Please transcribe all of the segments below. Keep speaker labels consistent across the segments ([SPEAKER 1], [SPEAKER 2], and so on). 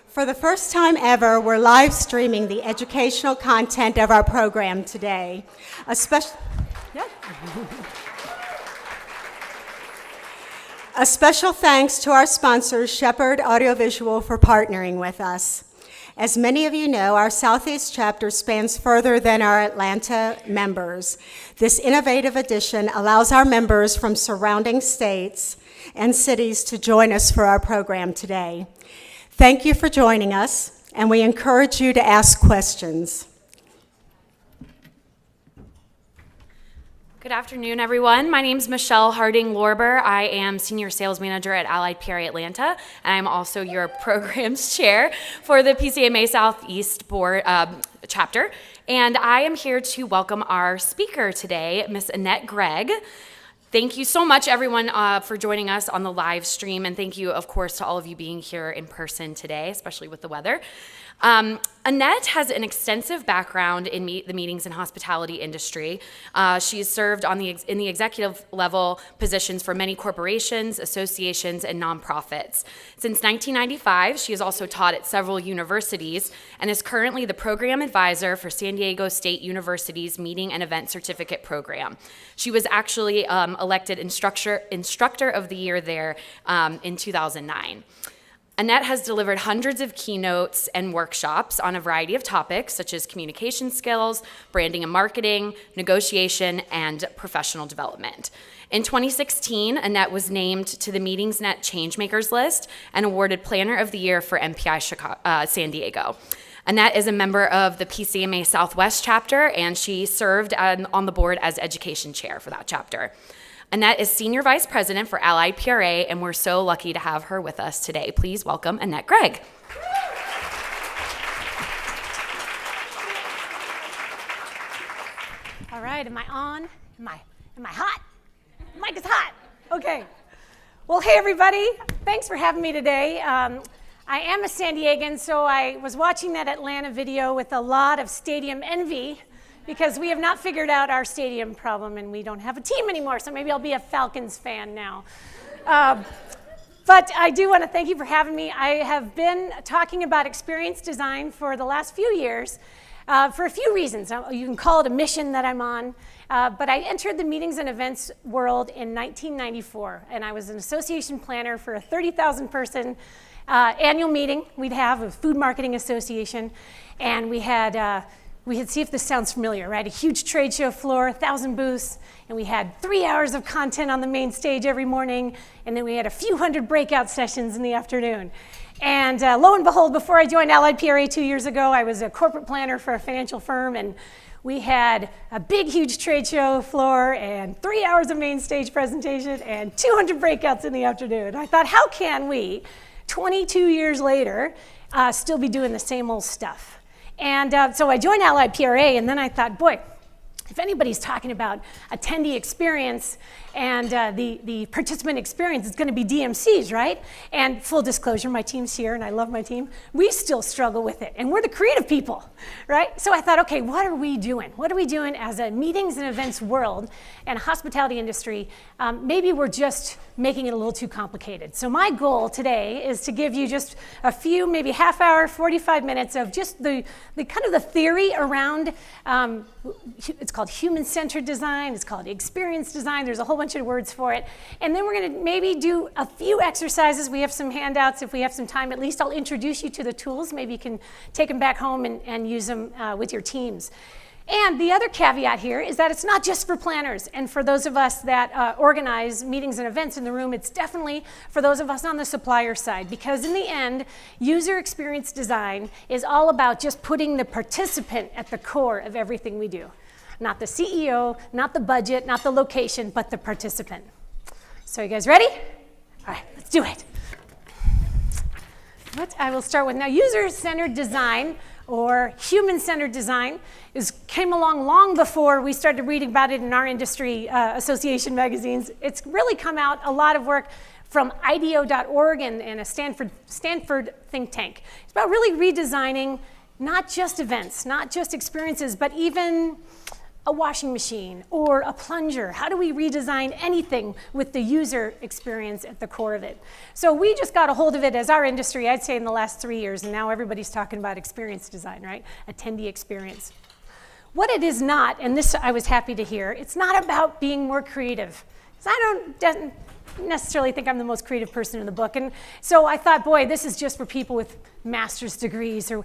[SPEAKER 1] For the first time ever, we're live streaming the educational content of our program today. A special thanks to our sponsors, Shepherd Audiovisual, for partnering with us. As many of you know, our Southeast chapter spans further than our Atlanta members. This innovative addition allows our members from surrounding states and cities to join us for our program today. Thank you for joining us, and we encourage you to ask questions.
[SPEAKER 2] Good afternoon, everyone. My name is Michelle Harding-Lorber. I am Senior Sales Manager at Allied PRA Atlanta, and I'm also your Programs Chair for the PCMA Southeast Board chapter. And I am here to welcome our speaker today, Miss Annette Gregg. Thank you so much, everyone, for joining us on the live stream, and thank you, of course, to all of you being here in person today, especially with the weather. Annette has an extensive background in the meetings and hospitality industry. She's served in the executive level positions for many corporations, associations, and nonprofits. Since 1995, she has also taught at several universities and is currently the program advisor for San Diego State University's Meeting and Event Certificate Program. She was actually elected Instructor of the Year there in 2009. Annette has delivered hundreds of keynotes and workshops on a variety of topics such as communication skills, branding and marketing, negotiation, and professional development. In 2016, Annette was named to the MeetingsNet Changemakers list and awarded Planner of the Year for MPI San Diego. Annette is a member of the PCMA Southwest chapter, and she served on the board as education chair for that chapter. Annette is Senior Vice President for Allied PRA, and we're so lucky to have her with us today. Please welcome Annette Gregg.
[SPEAKER 3] All right, am I on? Am I hot? The mic is hot. Okay. Well, hey, everybody. Thanks for having me today. I am a San Diegan, so I was watching that Atlanta video with a lot of stadium envy, because we have not figured out our stadium problem and we don't have a team anymore, so maybe I'll be a Falcons fan now. But I do want to thank you for having me. I have been talking about experience design for the last few years for a few reasons. You can call it a mission that I'm on, but I entered the meetings and events world in 1994, and I was an association planner for a 30,000 person annual meeting we'd have, a food marketing association, and we had see if this sounds familiar, right? A huge trade show floor, 1,000 booths, and we had 3 hours of content on the main stage every morning, and then we had a few hundred breakout sessions in the afternoon. And lo and behold, before I joined Allied PRA 2 years ago, I was a corporate planner for a financial firm, and we had a big, huge trade show floor and 3 hours of main stage presentation and 200 breakouts in the afternoon. I thought, how can we, 22 years later, still be doing the same old stuff? And so I joined Allied PRA, and then I thought, boy, if anybody's talking about attendee experience and the participant experience, it's going to be DMCs, right? And full disclosure, my team's here, and I love my team. We still struggle with it, and we're the creative people, right? So I thought, okay, what are we doing? What are we doing as a meetings and events world and hospitality industry? Maybe we're just making it a little too complicated. So my goal today is to give you just a few, maybe half hour, 45 minutes of just the kind of the theory around, it's called human-centered design, it's called experience design, there's a whole bunch of words for it. And then we're gonna maybe do a few exercises. We have some handouts if we have some time. At least I'll introduce you to the tools. Maybe you can take them back home and use them with your teams. And the other caveat here is that it's not just for planners and for those of us that organize meetings and events in the room. It's definitely for those of us on the supplier side, because in the end, user experience design is all about just putting the participant at the core of everything we do. Not the CEO, not the budget, not the location, but the participant. So you guys ready? All right, let's do it. What I will start with now, user-centered design or human-centered design came along long before we started reading about it in our industry association magazines. It's really come out a lot of work from IDEO.org and a Stanford think tank. It's about really redesigning not just events, not just experiences, but even a washing machine or a plunger? How do we redesign anything with the user experience at the core of it? So we just got a hold of it as our industry, I'd say in the last 3 years, and now everybody's talking about experience design, right? Attendee experience. What it is not, and this I was happy to hear, it's not about being more creative. Because I don't necessarily think I'm the most creative person in the book, and so I thought, boy, this is just for people with master's degrees. Or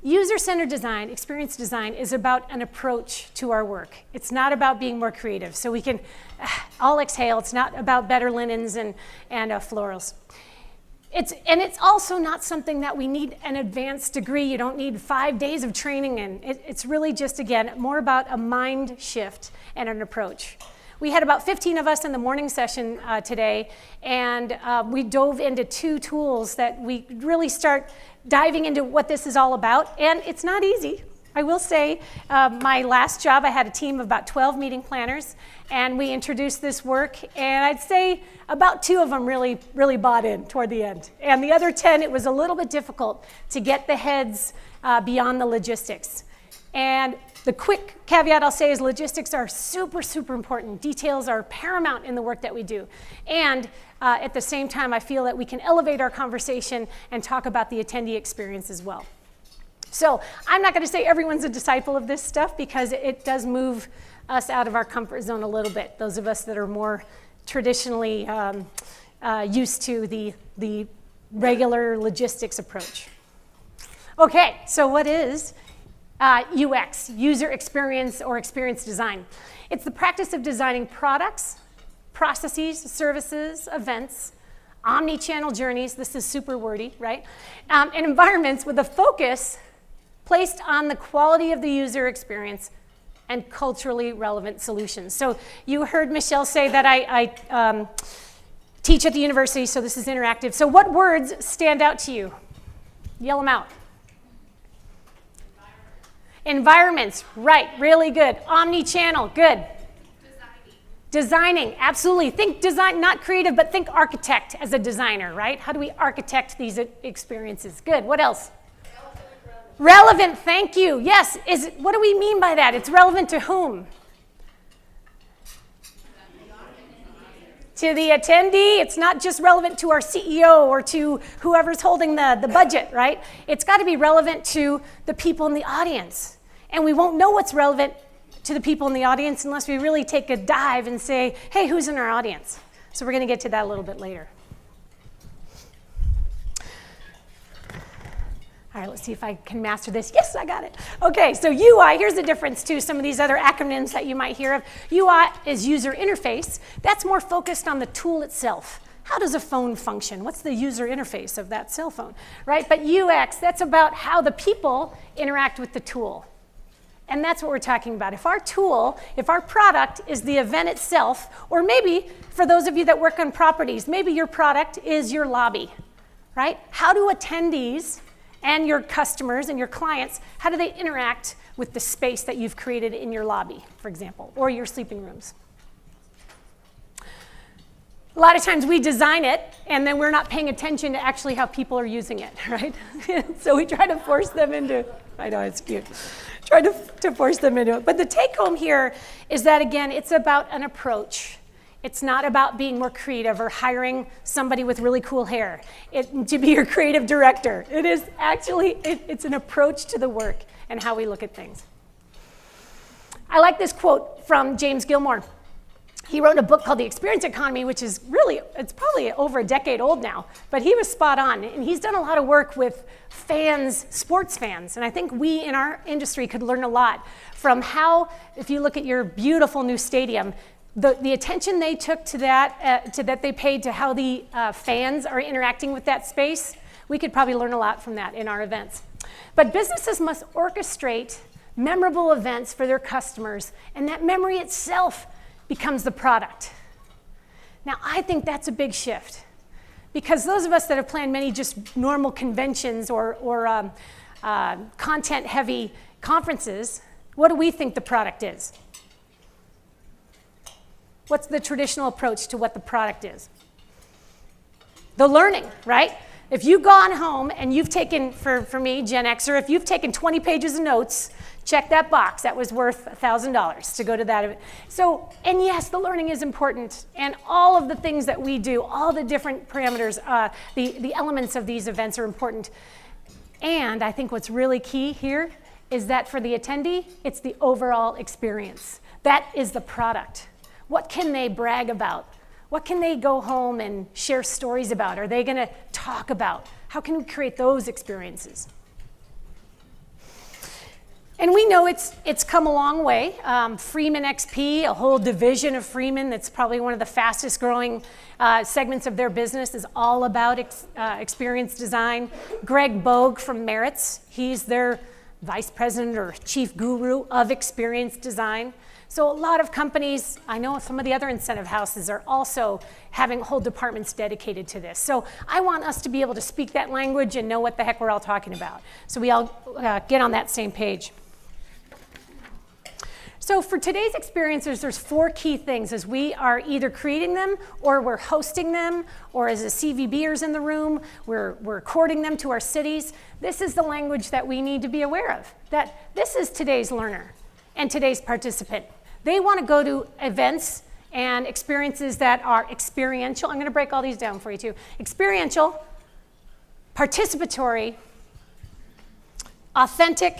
[SPEAKER 3] user-centered design, experience design, is about an approach to our work. It's not about being more creative. So we can all exhale. It's not about better linens and florals. It's also not something that we need an advanced degree. You don't need 5 days of training in. It's really just, again, more about a mind shift and an approach. We had about 15 of us in the morning session today, and we dove into 2 tools that we really start diving into what this is all about, and it's not easy. I will say, my last job, I had a team of about 12 meeting planners, and we introduced this work, and I'd say about 2 of them really bought in toward the end. And the other 10, it was a little bit difficult to get the heads beyond the logistics. And the quick caveat I'll say is logistics are super, super important. Details are paramount in the work that we do. And at the same time, I feel that we can elevate our conversation and talk about the attendee experience as well. So I'm not going to say everyone's a disciple of this stuff, because it does move us out of our comfort zone a little bit, those of us that are more traditionally used to the regular logistics approach. Okay, so what is UX, user experience or experience design? It's the practice of designing products, processes, services, events, omni-channel journeys, this is super wordy, right? And environments with a focus placed on the quality of the user experience and culturally relevant solutions. So you heard Michelle say that I teach at the university, so this is interactive. So what words stand out to you? Yell them out. Environments, right, really good. Omni-channel, good. Designing, absolutely. Think design, not creative, but think architect as a designer, right? How do we architect these experiences? Good, what else? Relevant, thank you. Yes, what do we mean by that? It's relevant to whom? To the attendee. It's not just relevant to our CEO or to whoever's holding the budget, right? It's got to be relevant to the people in the audience. And we won't know what's relevant to the people in the audience unless we really take a dive and say, hey, who's in our audience? So we're going to get to that a little bit later. All right, let's see if I can master this. Yes, I got it. Okay, so UI, here's the difference to some of these other acronyms that you might hear of. UI is user interface. That's more focused on the tool itself. How does a phone function? What's the user interface of that cell phone, right? But UX, that's about how the people interact with the tool. And that's what we're talking about. If our tool, if our product is the event itself, or maybe for those of you that work on properties, maybe your product is your lobby, right? How do attendees and your customers and your clients, how do they interact with the space that you've created in your lobby, for example, or your sleeping rooms? A lot of times we design it, and then we're not paying attention to actually how people are using it, right? So we try to force them into, I know, it's cute. Try to force them into it. But the take home here is that, again, it's about an approach. It's not about being more creative or hiring somebody with really cool hair to be your creative director. It is actually, it's an approach to the work and how we look at things. I like this quote from James Gilmore. He wrote a book called The Experience Economy, which is really, it's probably over a decade old now, but he was spot on. And he's done a lot of work with fans, sports fans. And I think we in our industry could learn a lot from how, if you look at your beautiful new stadium, the attention they took to that they paid to how the fans are interacting with that space, we could probably learn a lot from that in our events. But businesses must orchestrate memorable events for their customers, and that memory itself becomes the product. Now, I think that's a big shift, because those of us that have planned many just normal conventions or content-heavy conferences, what do we think the product is? What's the traditional approach to what the product is? The learning, right? If you've gone home and you've taken, for me, Gen Xer, if you've taken 20 pages of notes Check that box. That was worth $1,000 to go to that event. So, and yes, the learning is important. And all of the things that we do, all the different parameters, the elements of these events are important. And I think what's really key here is that for the attendee, it's the overall experience. That is the product. What can they brag about? What can they go home and share stories about? Are they going to talk about? How can we create those experiences? And we know it's come a long way. Freeman XP, a whole division of Freeman that's probably one of the fastest growing segments of their business, is all about experience design. Gregg from Marriott, he's their vice president or chief guru of experience design. So a lot of companies, I know some of the other incentive houses are also having whole departments dedicated to this. So I want us to be able to speak that language and know what the heck we're all talking about. So we all get on that same page. So for today's experiences, there's 4 key things as we are either creating them or we're hosting them, or as the CVBers in the room, we're recording them to our cities. This is the language that we need to be aware of, that this is today's learner and today's participant. They want to go to events and experiences that are experiential. I'm going to break all these down for you too. Experiential, participatory, authentic,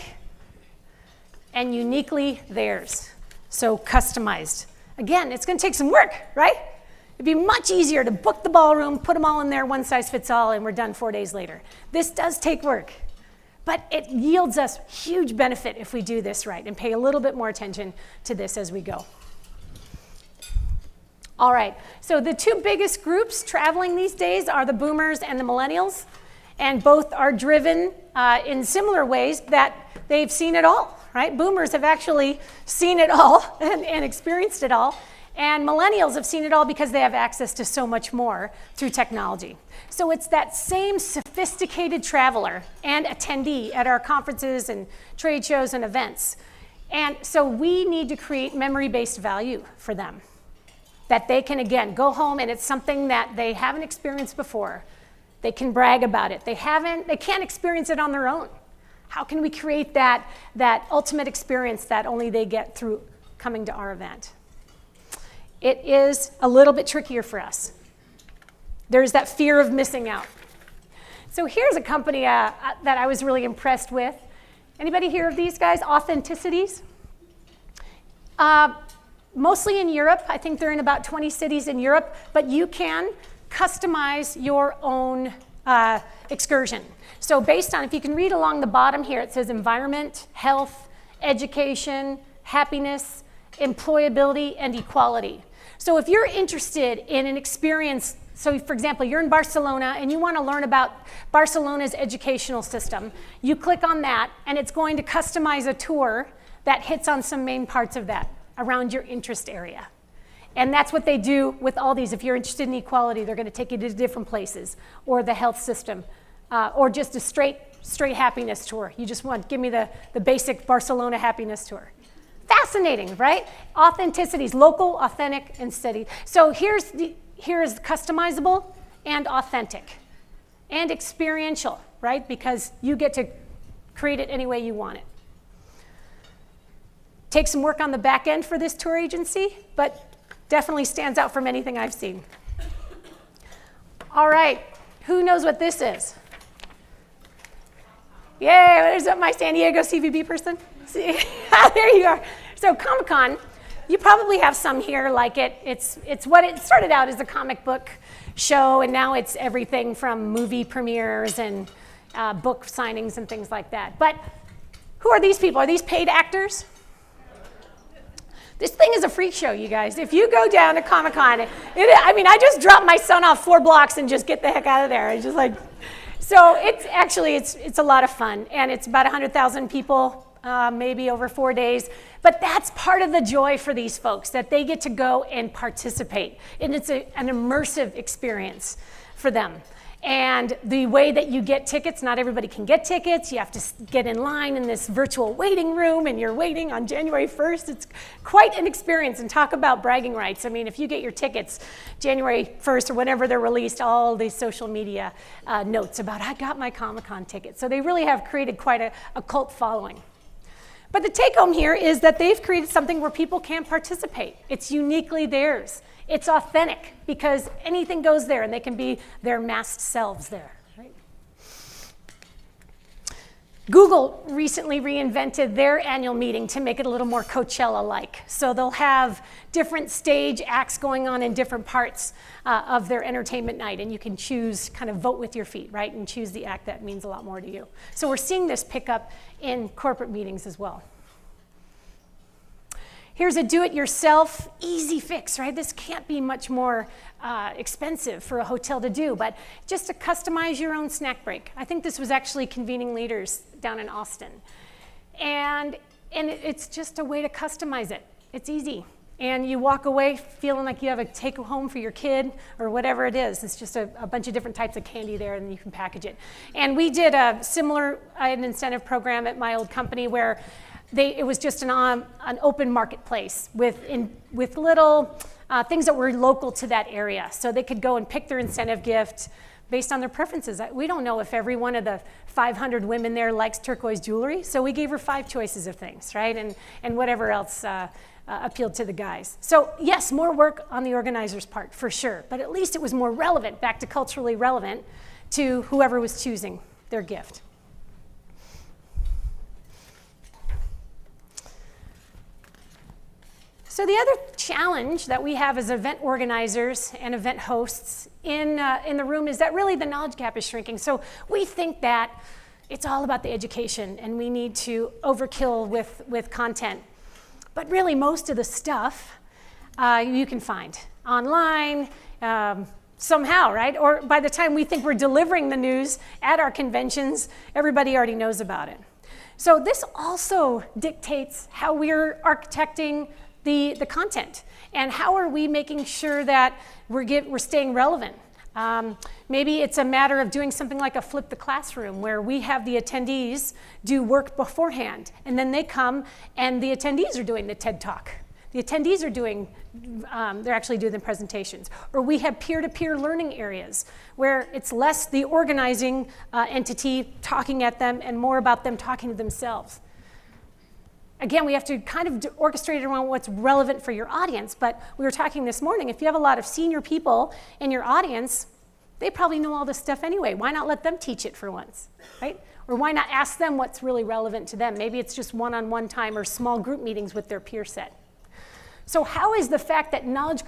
[SPEAKER 3] and uniquely theirs, so customized. Again, it's going to take some work, right? It'd be much easier to book the ballroom, put them all in there, one size fits all, and we're done 4 days later. This does take work, but it yields us huge benefit if we do this right and pay a little bit more attention to this as we go. All right, so the 2 biggest groups traveling these days are the boomers and the millennials, and both are driven in similar ways that they've seen it all. Right? Boomers have actually seen it all and experienced it all. And millennials have seen it all because they have access to so much more through technology. So it's that same sophisticated traveler and attendee at our conferences and trade shows and events. And so we need to create memory-based value for them, that they can, again, go home and it's something that they haven't experienced before. They can brag about it. They can't experience it on their own. How can we create that ultimate experience that only they get through coming to our event? It is a little bit trickier for us. There's that fear of missing out. So here's a company that I was really impressed with. Anybody hear of these guys? Authenticities? Mostly in Europe. I think they're in about 20 cities in Europe, but you can customize your own excursion. So based on, if you can read along the bottom here, it says environment, health, education, happiness, employability, and equality. So if you're interested in an experience, so for example, you're in Barcelona and you want to learn about Barcelona's educational system, you click on that and it's going to customize a tour that hits on some main parts of that around your interest area. And that's what they do with all these. If you're interested in equality, they're going to take you to different places, or the health system, or just a straight happiness tour. You just want, give me the basic Barcelona happiness tour. Fascinating, right? Authenticities, local, authentic, and steady. So here is customizable and authentic and experiential, right? Because you get to create it any way you want it. Takes some work on the back end for this tour agency, but definitely stands out from anything I've seen. All right, who knows what this is? Yay, there's my San Diego CVB person. See, there you are. So ComicCon, you probably have some here like it. It's what it started out as a comic book show, and now it's everything from movie premieres and book signings and things like that. But who are these people? Are these paid actors? This thing is a freak show, you guys. If you go down to ComicCon, I just dropped my son off 4 blocks and just get the heck out of there. It's just like, so it's a lot of fun, and it's about 100,000 people, maybe over 4 days. But that's part of the joy for these folks, that they get to go and participate, and it's an immersive experience for them. And the way that you get tickets, not everybody can get tickets. You have to get in line in this virtual waiting room, and you're waiting on January 1st. It's quite an experience, and talk about bragging rights. I mean, if you get your tickets January 1st or whenever they're released, all these social media notes about, I got my ComicCon ticket. So they really have created quite a cult following. But the take home here is that they've created something where people can participate. It's uniquely theirs. It's authentic because anything goes there and they can be their masked selves there. Right? Google recently reinvented their annual meeting to make it a little more Coachella-like. So they'll have different stage acts going on in different parts of their entertainment night, and you can choose, kind of vote with your feet, right, and choose the act that means a lot more to you. So we're seeing this pick up in corporate meetings as well. Here's a do-it-yourself easy fix, right? This can't be much more expensive for a hotel to do, but just to customize your own snack break. I think this was actually Convening Leaders down in Austin. And it's just a way to customize it. It's easy. And you walk away feeling like you have a take-home for your kid or whatever it is. It's just a bunch of different types of candy there, and you can package it. And we did a similar an incentive program at my old company where it was just an open marketplace with little things that were local to that area. So they could go and pick their incentive gift based on their preferences. We don't know if every one of the 500 women there likes turquoise jewelry, so we gave her 5 choices of things, right? And whatever else appealed to the guys. So yes, more work on the organizer's part, for sure, but at least it was more relevant, back to culturally relevant, to whoever was choosing their gift. So the other challenge that we have as event organizers and event hosts in the room is that really the knowledge gap is shrinking. So we think that it's all about the education and we need to overkill with content. But really most of the stuff you can find online somehow, right? Or by the time we think we're delivering the news at our conventions, everybody already knows about it. So this also dictates how we're architecting the content, and how are we making sure that we're staying relevant. Maybe it's a matter of doing something like a flip the classroom, where we have the attendees do work beforehand, and then they come and the attendees are doing the TED Talk. The attendees are they're actually doing the presentations. Or we have peer-to-peer learning areas, where it's less the organizing entity talking at them and more about them talking to themselves. Again, we have to kind of orchestrate it around what's relevant for your audience, but we were talking this morning, if you have a lot of senior people in your audience, they probably know all this stuff anyway. Why not let them teach it for once, right? Or why not ask them what's really relevant to them? Maybe it's just one-on-one time or small group meetings with their peer set. So how is the fact that knowledge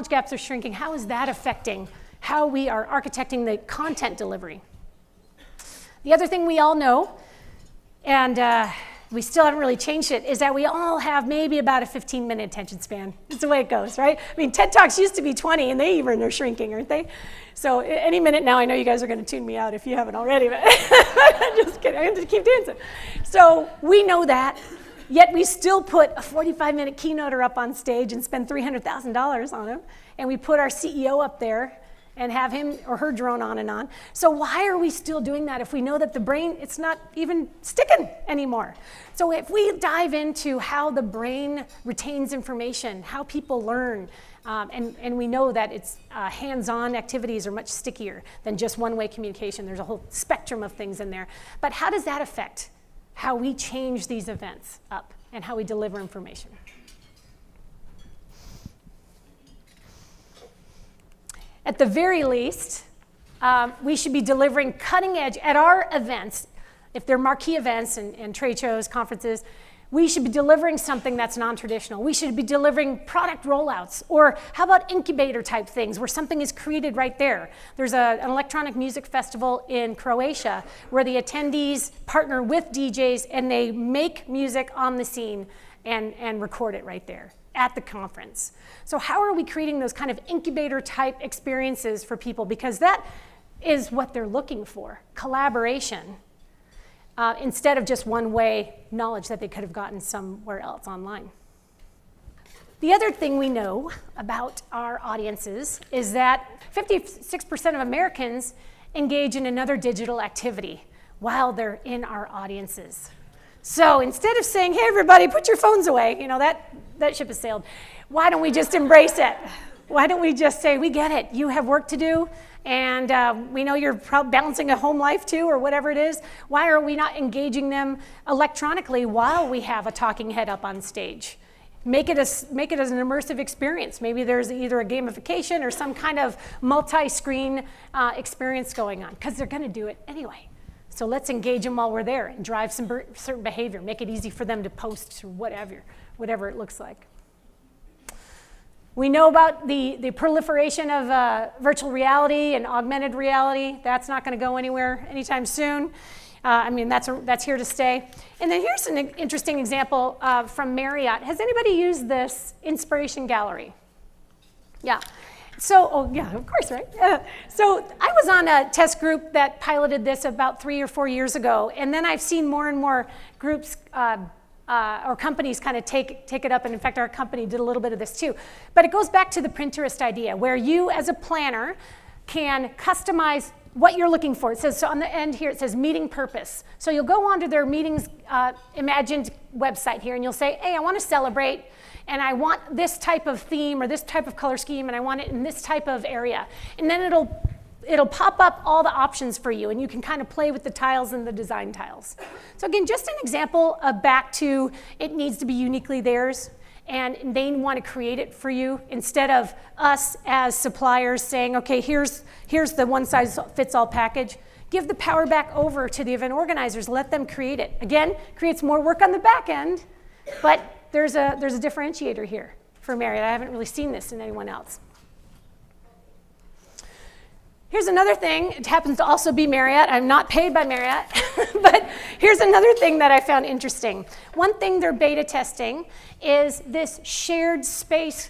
[SPEAKER 3] gaps are shrinking, how is that affecting how we are architecting the content delivery? The other thing we all know, and we still haven't really changed it, is that we all have maybe about a 15-minute attention span. It's the way it goes, right? I mean, TED Talks used to be 20, and they even are shrinking, aren't they? So any minute now, I know you guys are going to tune me out if you haven't already, but I'm just kidding. I'm going to keep dancing. So we know that, yet we still put a 45-minute keynoter up on stage and spend $300,000 on him, and we put our CEO up there and have him or her drone on and on. So why are we still doing that if we know that the brain, it's not even sticking anymore? So if we dive into how the brain retains information, how people learn, and we know that it's hands-on activities are much stickier than just one-way communication. There's a whole spectrum of things in there. But how does that affect how we change these events up and how we deliver information? At the very least, we should be delivering cutting edge at our events. If they're marquee events and trade shows, conferences, we should be delivering something that's non-traditional. We should be delivering product rollouts, or how about incubator type things where something is created right there. There's an electronic music festival in Croatia where the attendees partner with DJs and they make music on the scene and record it right there at the conference. So how are we creating those kind of incubator type experiences for people? Because that is what they're looking for, collaboration, instead of just one-way knowledge that they could have gotten somewhere else online. The other thing we know about our audiences is that 56% of Americans engage in another digital activity while they're in our audiences. So instead of saying, hey, everybody, put your phones away, you know, that ship has sailed. Why don't we just embrace it? Why don't we just say, we get it, you have work to do, and we know you're balancing a home life too, or whatever it is. Why are we not engaging them electronically while we have a talking head up on stage? Make it as an immersive experience. Maybe there's either a gamification or some kind of multi-screen experience going on, because they're gonna do it anyway. So let's engage them while we're there and drive some certain behavior, make it easy for them to post or whatever it looks like. We know about the proliferation of virtual reality and augmented reality. That's not going to go anywhere anytime soon. I mean, that's here to stay. And then here's an interesting example from Marriott. Has anybody used this Inspiration Gallery? Yeah. So, oh yeah, of course, right? So I was on a test group that piloted this about 3 or 4 years ago, and then I've seen more and more groups or companies kind of take it up, and in fact our company did a little bit of this too. But it goes back to the Pinterest idea, where you as a planner can customize what you're looking for. It says, so on the end here it says meeting purpose. So you'll go onto their meetings imagined website here, and you'll say, hey, I want to celebrate, and I want this type of theme or this type of color scheme, and I want it in this type of area. And then it'll pop up all the options for you, and you can kind of play with the tiles and the design tiles. So again, just an example of back to it needs to be uniquely theirs, and they want to create it for you instead of us as suppliers saying, okay, here's the one-size-fits-all package. Give the power back over to the event organizers. Let them create it. Again, creates more work on the back end, but there's a differentiator here for Marriott. I haven't really seen this in anyone else. Here's another thing. It happens to also be Marriott. I'm not paid by Marriott, but here's another thing that I found interesting. One thing they're beta testing is this shared space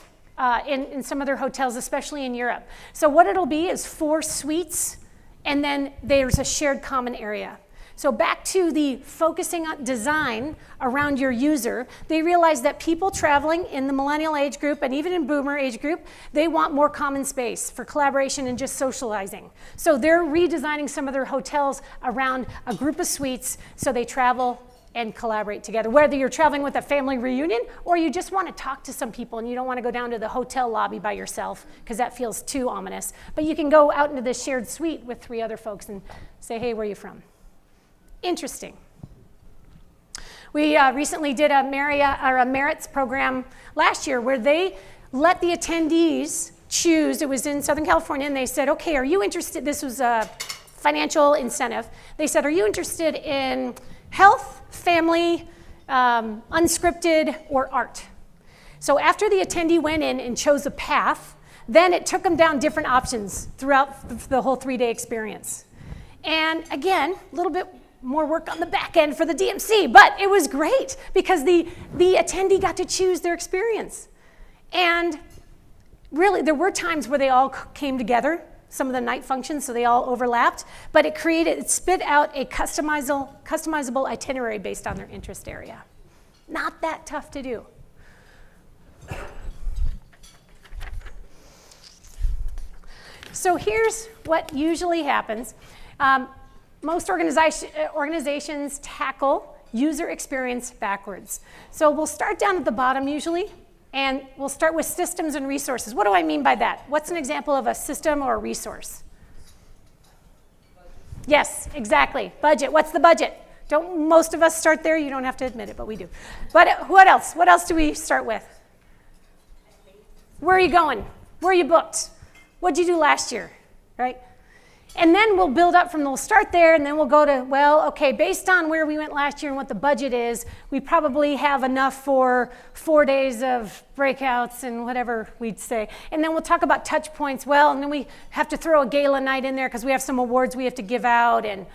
[SPEAKER 3] in some of their hotels, especially in Europe. So what it'll be is 4 suites, and then there's a shared common area. So back to the focusing on design around your user, they realize that people traveling in the millennial age group and even in boomer age group, they want more common space for collaboration and just socializing. So they're redesigning some of their hotels around a group of suites so they travel and collaborate together. Whether you're traveling with a family reunion or you just want to talk to some people and you don't want to go down to the hotel lobby by yourself because that feels too ominous, but you can go out into this shared suite with 3 other folks and say, hey, where are you from? Interesting. We recently did a Marriott's program last year where they let the attendees choose. It was in Southern California, and they said, okay, are you interested? This was a financial incentive. They said, are you interested in health, family, unscripted, or art? So after the attendee went in and chose a path, then it took them down different options throughout the whole 3-day experience. And again, a little bit more work on the back end for the DMC, but it was great because the attendee got to choose their experience. And really, there were times where they all came together, some of the night functions, so they all overlapped, but it spit out a customizable itinerary based on their interest area. Not that tough to do. So here's what usually happens. Most organizations tackle user experience backwards. So we'll start down at the bottom usually, and we'll start with systems and resources. What do I mean by that? What's an example of a system or a resource? Yes, exactly. Budget. What's the budget? Don't most of us start there? You don't have to admit it, but we do. But what else? What else do we start with? Where are you going? Where are you booked? What'd you do last year? Right? And then we'll build up we'll start there, and then we'll go to, well, okay, based on where we went last year and what the budget is, we probably have enough for 4 days of breakouts and whatever we'd say. And then we'll talk about touch points. Well, and then we have to throw a gala night in there because we have some awards we have to give out. And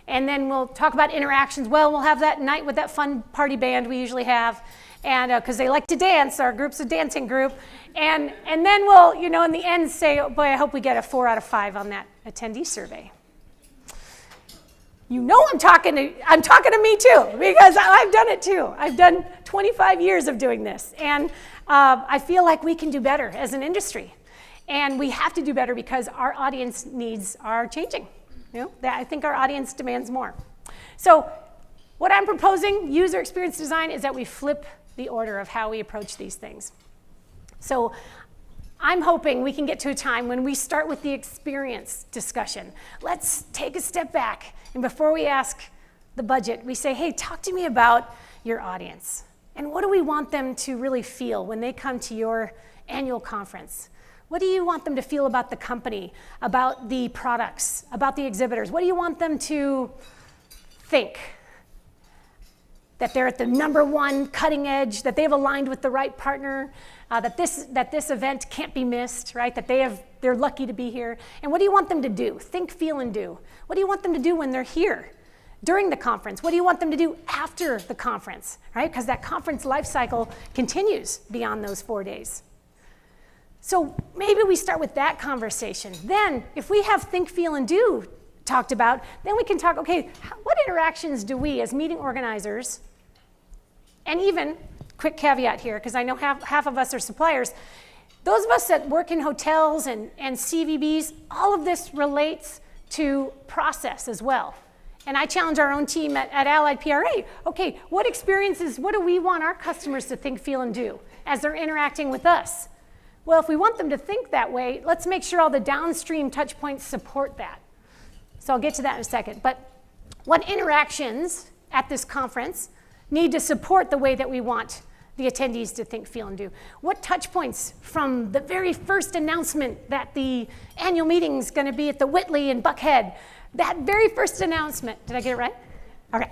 [SPEAKER 3] then we'll talk about interactions. Well, we'll have that night with that fun party band we usually have. And because they like to dance, our group's a dancing group. And then we'll, in the end say, oh, boy, I hope we get a 4 out of 5 on that attendee survey. I'm talking to me too, because I've done it too. I've done 25 years of doing this. And I feel like we can do better as an industry. And we have to do better because our audience needs are changing. I think our audience demands more. So what I'm proposing, user experience design, is that we flip the order of how we approach these things. So I'm hoping we can get to a time when we start with the experience discussion. Let's take a step back, and before we ask the budget, we say, hey, talk to me about your audience. And what do we want them to really feel when they come to your annual conference? What do you want them to feel about the company, about the products, about the exhibitors? What do you want them to think? That they're at the #1 cutting edge, that they've aligned with the right partner, that this event can't be missed, right? That they're lucky to be here. And what do you want them to do? Think, feel, and do. What do you want them to do when they're here during the conference? What do you want them to do after the conference, right? Because that conference life cycle continues beyond those 4 days. So maybe we start with that conversation. Then, if we have think, feel, and do talked about, then we can talk, okay, what interactions do we as meeting organizers, and even, quick caveat here, because I know half of us are suppliers, those of us that work in hotels and CVBs, all of this relates to process as well. And I challenge our own team at Allied PRA, okay, what experiences, what do we want our customers to think, feel, and do as they're interacting with us? Well, if we want them to think that way, let's make sure all the downstream touch points support that. So I'll get to that in a second. But what interactions at this conference need to support the way that we want the attendees to think, feel, and do? What touch points from the very first announcement that the annual meeting is going to be at the Whitley in Buckhead, that very first announcement, did I get it right? Okay.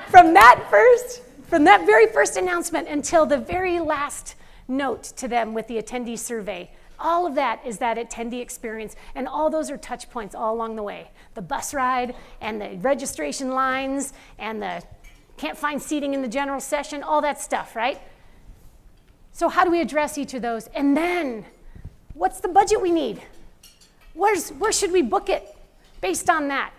[SPEAKER 3] From that very first announcement until the very last note to them with the attendee survey, all of that is that attendee experience, and all those are touch points all along the way. The bus ride, and the registration lines, and the can't find seating in the general session, all that stuff, right? So how do we address each of those? And then, what's the budget we need? Where should we book it based on that?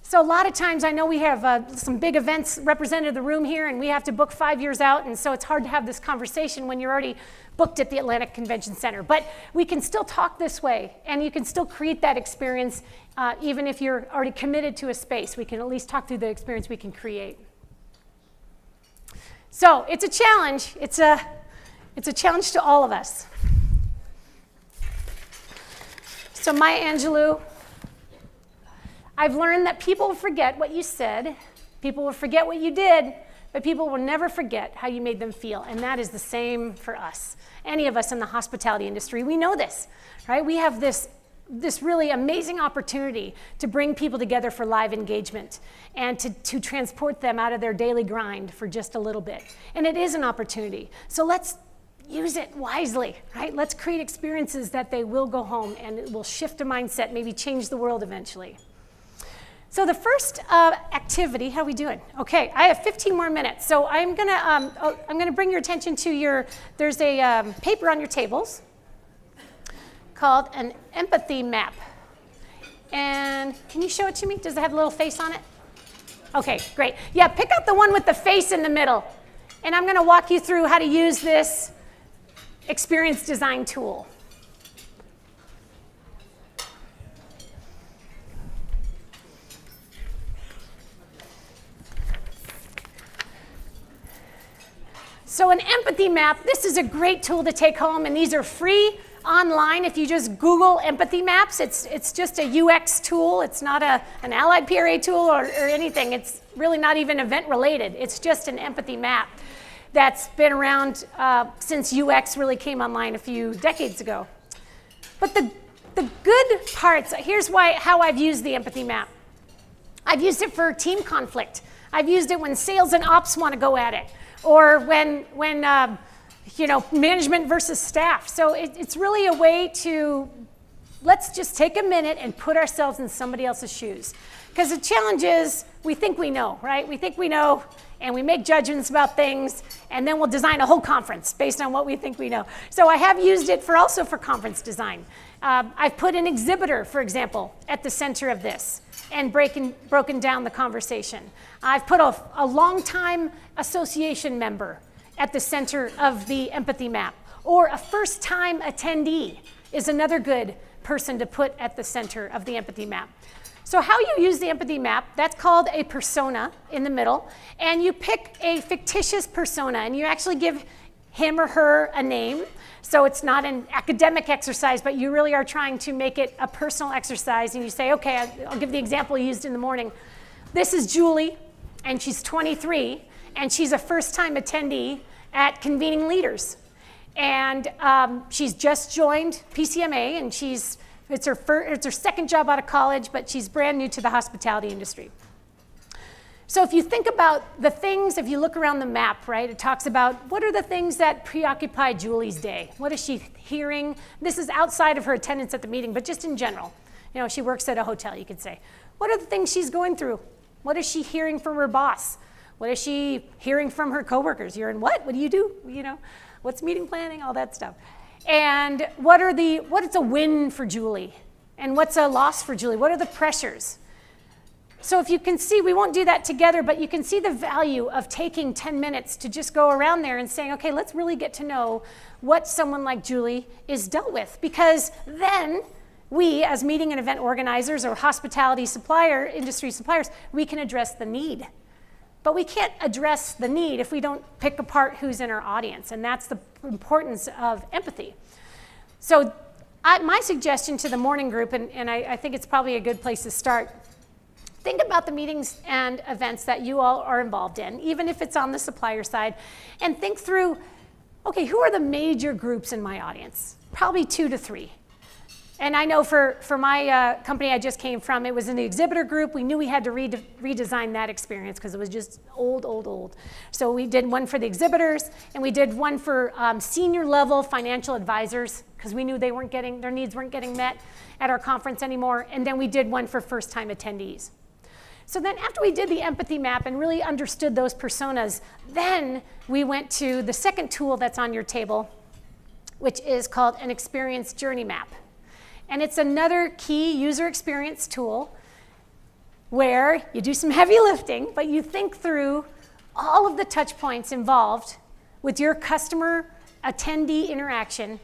[SPEAKER 3] So a lot of times, I know we have some big events represented in the room here, and we have to book 5 years out, and so it's hard to have this conversation when you're already booked at the Atlantic Convention Center. But we can still talk this way, and you can still create that experience even if you're already committed to a space. We can at least talk through the experience we can create. So it's a challenge. It's a challenge to all of us. So Maya Angelou, I've learned that people will forget what you said, people will forget what you did, but people will never forget how you made them feel. And that is the same for us. Any of us in the hospitality industry, we know this, right? We have this really amazing opportunity to bring people together for live engagement and to transport them out of their daily grind for just a little bit. And it is an opportunity. So let's use it wisely, right? Let's create experiences that they will go home and it will shift a mindset, maybe change the world eventually. So the first activity, how are we doing? Okay, I have 15 more minutes. So I'm gonna bring your attention to there's a paper on your tables called an empathy map. And can you show it to me? Does it have a little face on it? Okay, great. Yeah, pick out the one with the face in the middle. And I'm gonna walk you through how to use this experience design tool. So an empathy map, this is a great tool to take home, and these are free online. If you just Google empathy maps, it's just a UX tool. It's not an Allied PRA tool or anything. It's really not even event related. It's just an empathy map that's been around since UX really came online a few decades ago. But the good parts, here's how I've used the empathy map. I've used it for team conflict. I've used it when sales and ops want to go at it, or when management versus staff. So it's really a way to, let's just take a minute and put ourselves in somebody else's shoes. Because the challenge is, we think we know, right? We think we know, and we make judgments about things, and then we'll design a whole conference based on what we think we know. So I have used it also for conference design. I've put an exhibitor, for example, at the center of this and broken down the conversation. I've put a longtime association member at the center of the empathy map, or a first-time attendee is another good person to put at the center of the empathy map. So how you use the empathy map, that's called a persona in the middle, and you pick a fictitious persona, and you actually give him or her a name. So it's not an academic exercise, but you really are trying to make it a personal exercise. And you say, okay, I'll give the example used in the morning. This is Julie, and she's 23, and she's a first-time attendee at Convening Leaders. And she's just joined PCMA, and it's her second job out of college, but she's brand new to the hospitality industry. So if you think about the things, if you look around the map, right, it talks about what are the things that preoccupy Julie's day? What is she hearing? This is outside of her attendance at the meeting, but just in general. You know, she works at a hotel, you could say. What are the things she's going through? What is she hearing from her boss? What is she hearing from her coworkers? You're in what? What do you do? You know, what's meeting planning? All that stuff. And what is a win for Julie? And what's a loss for Julie? What are the pressures? So if you can see, we won't do that together, but you can see the value of taking 10 minutes to just go around there and saying, okay, let's really get to know what someone like Julie is dealt with. Because then we, as meeting and event organizers or hospitality industry suppliers, we can address the need. But we can't address the need if we don't pick apart who's in our audience, and that's the importance of empathy. So my suggestion to the morning group, and I think it's probably a good place to start, think about the meetings and events that you all are involved in, even if it's on the supplier side, and think through, okay, who are the major groups in my audience? Probably 2 to 3. And I know for my company I just came from, it was in the exhibitor group. We knew we had to redesign that experience because it was just old. So we did one for the exhibitors, and we did one for senior level financial advisors because we knew their needs weren't getting met at our conference anymore. And then we did one for first-time attendees. So then after we did the empathy map and really understood those personas, then we went to the second tool that's on your table, which is called an experience journey map. And it's another key user experience tool where you do some heavy lifting, but you think through all of the touch points involved with your customer attendee interaction.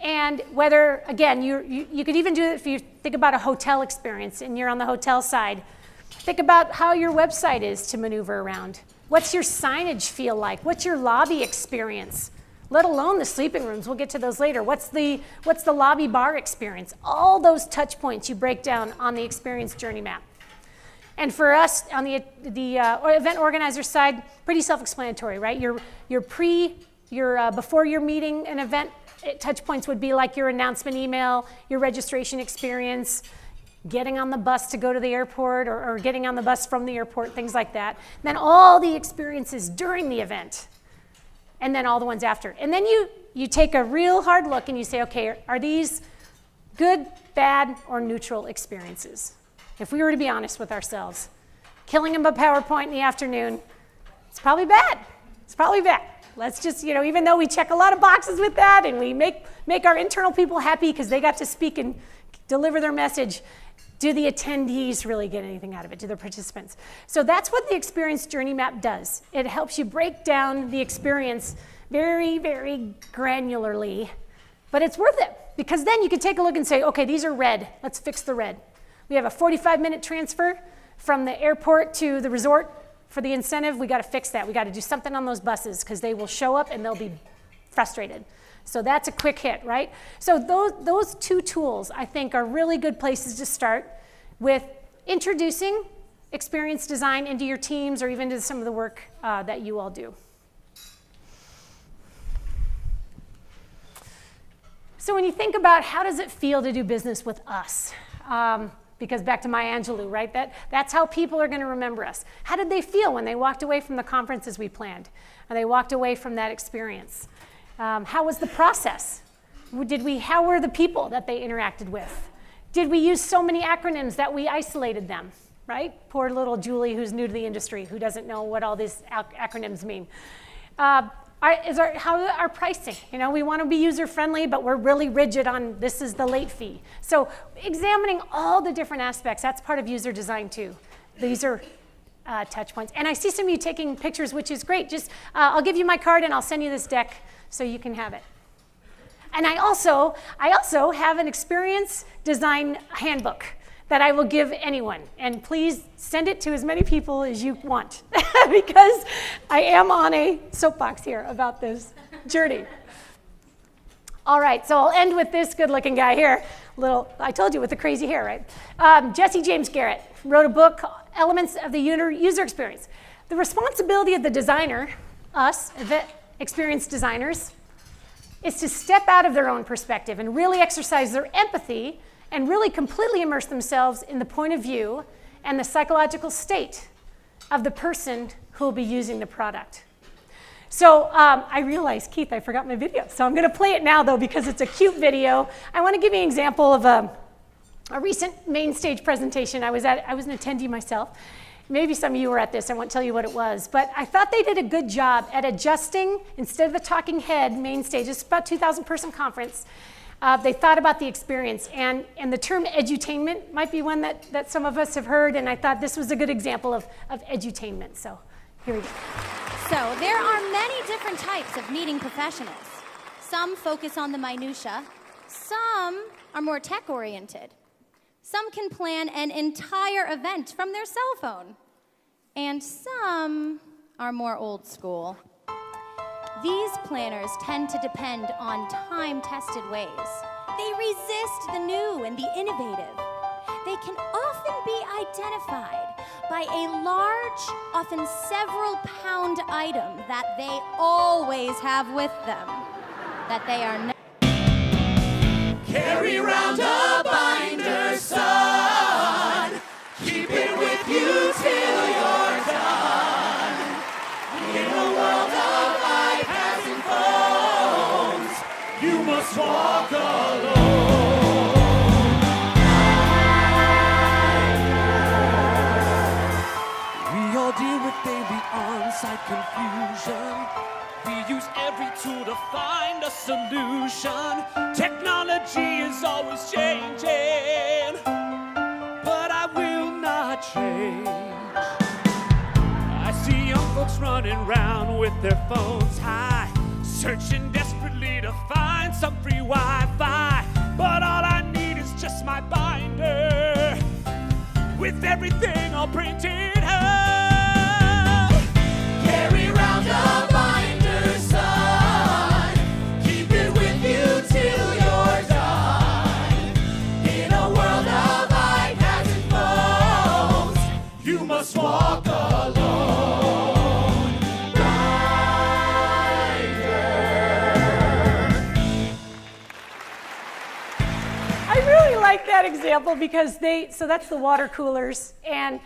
[SPEAKER 3] And whether, again, you could even do it if you think about a hotel experience and you're on the hotel side. Think about how your website is to maneuver around. What's your signage feel like? What's your lobby experience? Let alone the sleeping rooms. We'll get to those later. What's the lobby bar experience? All those touch points you break down on the experience journey map. And for us on the event organizer side, pretty self-explanatory, right? Before your meeting an event, touch points would be like your announcement email, your registration experience, getting on the bus to go to the airport or getting on the bus from the airport, things like that. Then all the experiences during the event, and then all the ones after. And then you take a real hard look and you say, okay, are these good, bad, or neutral experiences? If we were to be honest with ourselves, killing them a PowerPoint in the afternoon, it's probably bad. It's probably bad. Let's just, even though we check a lot of boxes with that and we make our internal people happy because they got to speak and deliver their message, do the attendees really get anything out of it? Do the participants? So that's what the experience journey map does. It helps you break down the experience very, very granularly, but it's worth it because then you can take a look and say, okay, these are red. Let's fix the red. We have a 45-minute transfer from the airport to the resort for the incentive. We got to fix that. We got to do something on those buses because they will show up and they'll be frustrated. So that's a quick hit, right? So those two tools, I think, are really good places to start with introducing experience design into your teams or even to some of the work that you all do. So when you think about how does it feel to do business with us, because back to my Angelou, right? That's how people are going to remember us. How did they feel when they walked away from the conferences we planned? And they walked away from that experience? How was the process? How were the people that they interacted with? Did we use so many acronyms that we isolated them, right? Poor little Julie who's new to the industry, who doesn't know what all these acronyms mean. How our pricing? We want to be user-friendly, but we're really rigid on this is the late fee. So examining all the different aspects, that's part of user design too. These are touch points. And I see some of you taking pictures, which is great. Just I'll give you my card and I'll send you this deck so you can have it. And I also have an experience design handbook that I will give anyone. And please send it to as many people as you want because I am on a soapbox here about this journey. All right, so I'll end with this good-looking guy here. I told you, with the crazy hair, right? Jesse James Garrett wrote a book, Elements of the User Experience. The responsibility of the designer, us, experienced designers, is to step out of their own perspective and really exercise their empathy and really completely immerse themselves in the point of view and the psychological state of the person who will be using the product. So I realized, Keith, I forgot my video. So I'm going to play it now, though, because it's a cute video. I want to give you an example of a recent main stage presentation. I was an attendee myself. Maybe some of you were at this. I won't tell you what it was. But I thought they did a good job at adjusting, instead of the talking head main stage, it's about 2,000-person conference. They thought about the experience. And the term edutainment might be one that some of us have heard. And I thought this was a good example of edutainment. So here we go.
[SPEAKER 4] So there are many different types of meeting professionals. Some focus on the minutia. Some are more tech-oriented. Some can plan an entire event from their cell phone. And some are more old school. These planners tend to depend on time-tested ways. They resist the new and the innovative. They can often be identified by a large, often several pound item that they always have with them, that they are never.
[SPEAKER 5] Carry round a binder, son. Keep it with you till you're done. In a world of iPads and phones, you must walk alone. We all deal with daily on-site confusion. We use every tool to find a solution. Technology is always changing, but I will not change. I see young folks running around with their phones high, searching desperately to find some free Wi-Fi. But all I need is just my binder, with everything all printed out. Carry round a binder, son. Keep it with you till you're done. In a world of iPads and phones, you must walk alone. Binder.
[SPEAKER 3] I really like that example because so that's the water coolers, and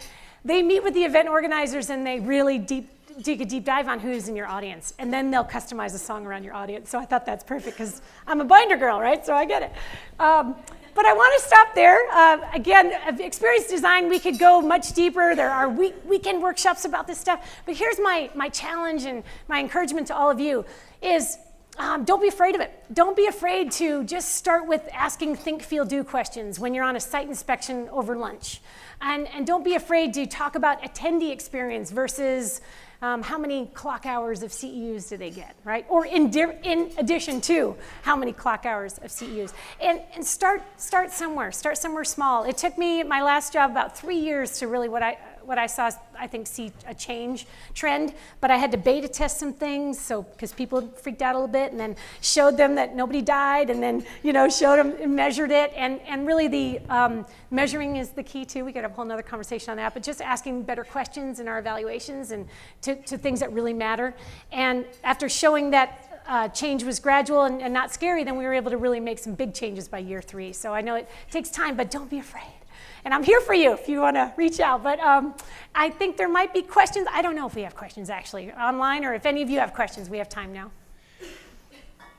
[SPEAKER 3] they meet with the event organizers and they really take a deep dive on who's in your audience, and then they'll customize a song around your audience. So I thought that's perfect because I'm a binder girl, right? So I get it. But I want to stop there. Again, experience design, we could go much deeper. There are weekend workshops about this stuff. But here's my challenge and my encouragement to all of you is don't be afraid of it. Don't be afraid to just start with asking think, feel, do questions when you're on a site inspection over lunch. And don't be afraid to talk about attendee experience versus how many clock hours of CEUs do they get, right? Or in addition to how many clock hours of CEUs. And start somewhere. Start somewhere small. It took me, my last job, about 3 years to really what I saw, I think, see a trend, but I had to beta test some things, so because people freaked out a little bit, and then showed them that nobody died, and then showed them and measured it, and really the measuring is the key too. We could have a whole nother conversation on that, but just asking better questions in our evaluations and to things that really matter. And after showing that change was gradual and not scary, then we were able to really make some big changes by year 3. So I know it takes time, but don't be afraid. And I'm here for you if you want to reach out. But I think there might be questions. I don't know if we have questions actually online, or if any of you have questions. We have time now.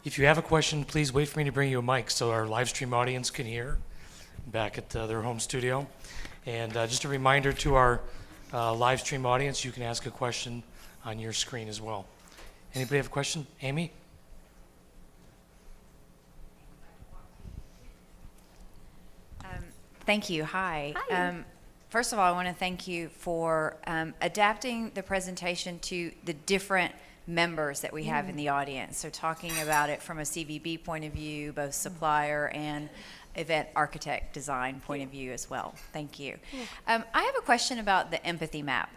[SPEAKER 6] If you have a question, please wait for me to bring you a mic so our live stream audience can hear back at their home studio. And just a reminder to our live stream audience, you can ask a question on your screen as well. Anybody have a question? Amy?
[SPEAKER 7] Thank you. Hi.
[SPEAKER 3] Hi.
[SPEAKER 7] First of all, I want to thank you for adapting the presentation to the different members that we have in the audience. So talking about it from a CVB point of view, both supplier and event architect design point of view as well. Thank you. I have a question about the empathy map.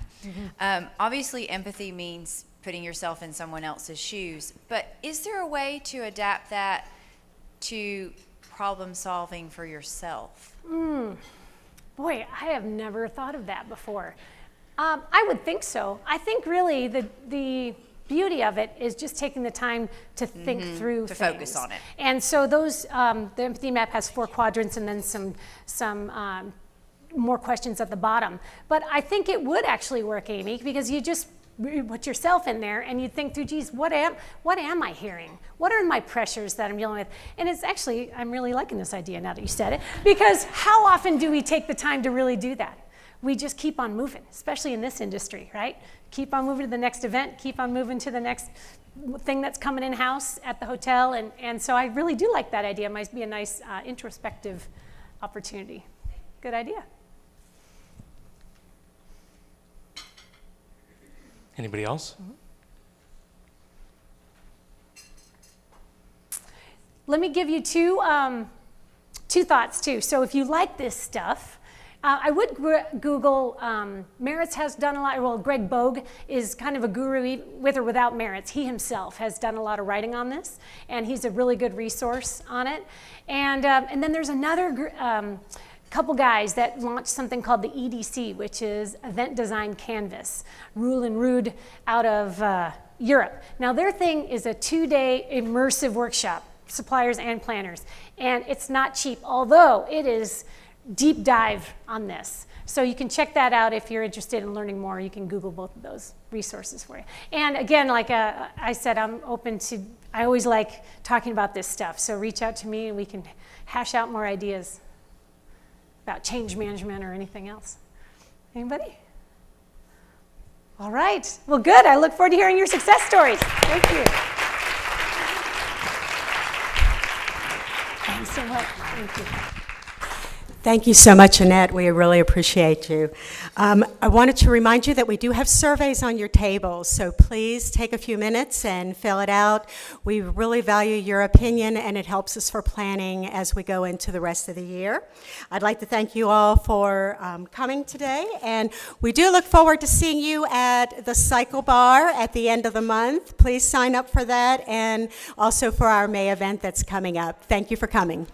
[SPEAKER 7] Obviously, empathy means putting yourself in someone else's shoes, but is there a way to adapt that to problem solving for yourself?
[SPEAKER 3] Boy, I have never thought of that before. I would think so. I think really the beauty of it is just taking the time to think through
[SPEAKER 7] to
[SPEAKER 3] things.
[SPEAKER 7] focus on it.
[SPEAKER 3] And so those, the empathy map has 4 quadrants and then some more questions at the bottom. But I think it would actually work, Amy, because you just put yourself in there and you think through, geez, what am I hearing? What are my pressures that I'm dealing with? And it's actually, I'm really liking this idea now that you said it, because how often do we take the time to really do that? We just keep on moving, especially in this industry, right? Keep on moving to the next event, keep on moving to the next thing that's coming in-house at the hotel. And so I really do like that idea. It might be a nice introspective opportunity. Good idea.
[SPEAKER 6] Anybody else?
[SPEAKER 3] Let me give you two thoughts too. So if you like this stuff, I would Google, Marriott has done a lot, well, Gregg is kind of a guru with or without Marriott. He himself has done a lot of writing on this, and he's a really good resource on it. And then there's another couple guys that launched something called the EDC, which is Event Design Canvas, Rule and Rude out of Europe. Now their thing is a 2-day immersive workshop, suppliers and planners, and it's not cheap, although it is deep dive on this. So you can check that out if you're interested in learning more. You can Google both of those resources for you. And again, like I said, I'm open to, I always like talking about this stuff, so reach out to me and we can hash out more ideas about change management or anything else. Anybody? All right. Well, good. I look forward to hearing your success stories. Thank you. Thanks so much. Thank you.
[SPEAKER 1] Thank you so much, Annette. We really appreciate you. I wanted to remind you that we do have surveys on your tables, so please take a few minutes and fill it out. We really value your opinion, and it helps us for planning as we go into the rest of the year. I'd like to thank you all for coming today, and we do look forward to seeing you at the Cycle Bar at the end of the month. Please sign up for that, and also for our May event that's coming up. Thank you for coming.